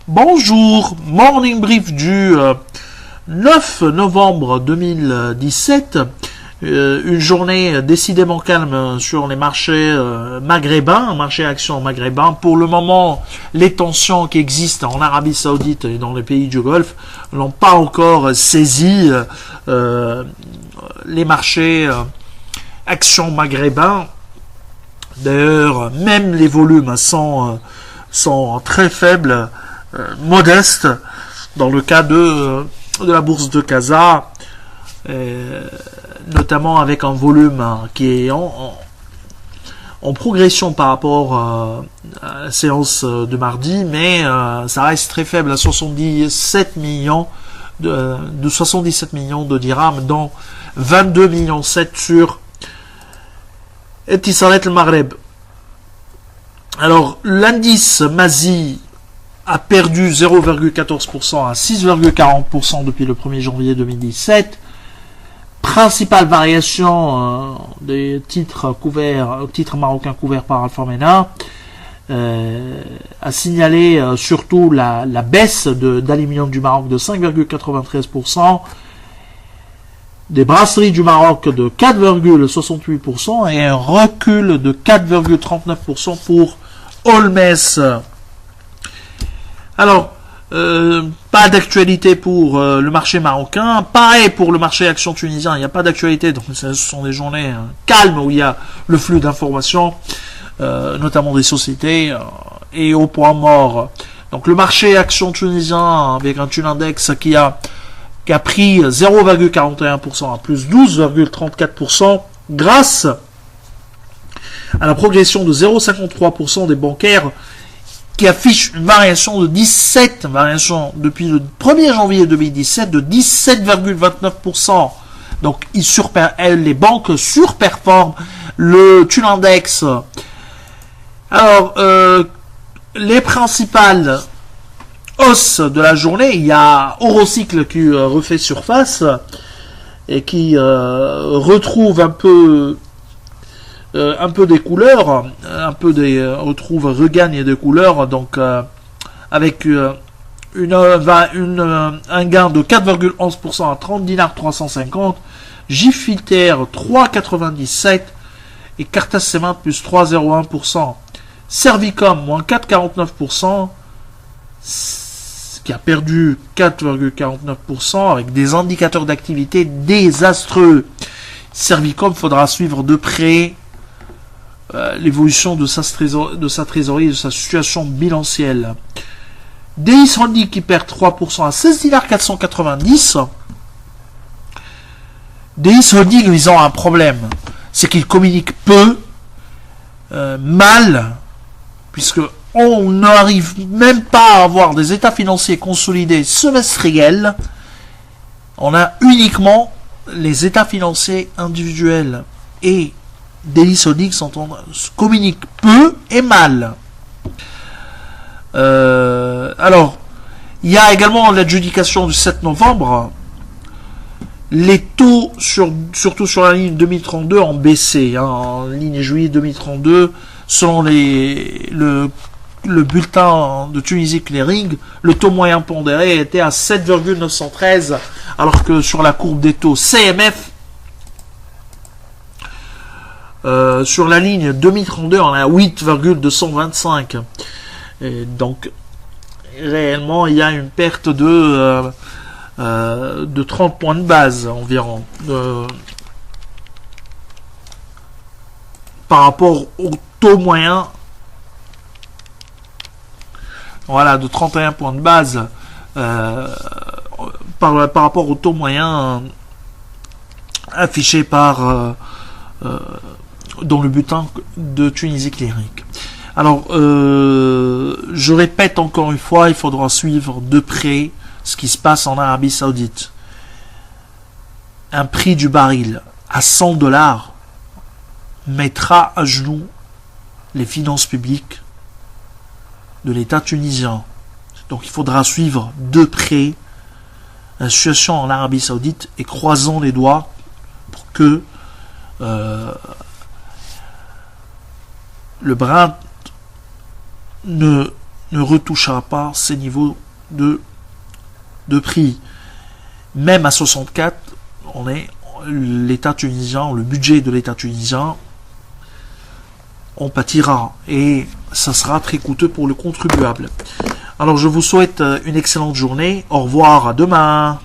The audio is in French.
Bonjour, morning brief du 9 novembre 2017. Une journée décidément calme sur les marchés maghrébins, marché actions maghrébins. Pour le moment, les tensions qui existent en Arabie Saoudite et dans les pays du Golfe n'ont pas encore saisi les marchés actions maghrébins. D'ailleurs, même les volumes sont très faibles, modestes, dans le cas de la bourse de Casa, notamment avec un volume qui est en progression par rapport à la séance de mardi, mais ça reste très faible à 77 millions de 77 millions de dirhams, dont 22 millions 7 sur Etisalat al-Maghreb. Alors, l'indice Mazi a perdu 0,14% à 6,40% depuis le 1er janvier 2017. Principale variation des titres marocains couverts par Alpha Mena a signalé surtout la baisse d'aluminium du Maroc de 5,93%, des brasseries du Maroc de 4,68% et un recul de 4,39% pour Holmes. Alors, pas d'actualité pour le marché marocain. Pareil pour le marché action tunisien, il n'y a pas d'actualité. Donc, ce sont des journées calmes où il y a le flux d'informations, notamment des sociétés, et au point mort. Donc, le marché action tunisien avec un tune index qui a pris 0,41% à plus 12,34% grâce à la progression de 0,53% des bancaires qui affiche une variation de 17 depuis le 1er janvier 2017 de 17,29%. Donc les banques surperforment le tune index. Alors les principales hausses de la journée, il y a Eurocycle qui refait surface et qui retrouve un peu des couleurs, regagne des couleurs, donc avec un gain de 4,11% à 30 dinars 350, Gifilter 3,97 et Cartas Cement plus 3,01%, Servicom moins 4,49%, qui a perdu 4,49% avec des indicateurs d'activité désastreux. Servicom, faudra suivre de près l'évolution de sa trésorerie, de sa situation bilancielle. Deis Holding qui perd 3% à 16 dinars 490. Deis Holding, ils ont un problème, c'est qu'ils communiquent peu, mal, puisque on n'arrive même pas à avoir des états financiers consolidés semestriels. On a uniquement les états financiers individuels, et Deis Holding communiquent peu et mal. Alors, il y a également l'adjudication du 7 novembre. Les taux, surtout sur la ligne 2032, ont baissé. En ligne juillet 2032, selon le bulletin de Tunisie Clearing, le taux moyen pondéré était à 7,913, alors que sur la courbe des taux CMF, sur la ligne 2032, on est à 8,225. Et donc, réellement, il y a une perte de 30 points de base environ par rapport au taux moyen. Voilà, de 31 points de base par rapport au taux moyen affiché dans le bulletin de Tunisie Clearing. Alors, je répète encore une fois, il faudra suivre de près ce qui se passe en Arabie Saoudite. Un prix du baril à $100 mettra à genoux les finances publiques de l'État tunisien. Donc il faudra suivre de près la situation en Arabie Saoudite et croisons les doigts pour que le bras ne ne retouchera pas ces niveaux de prix. Même à 64, l'État tunisien, le budget de l'État tunisien, on pâtira et ça sera très coûteux pour le contribuable. Alors je vous souhaite une excellente journée. Au revoir, à demain.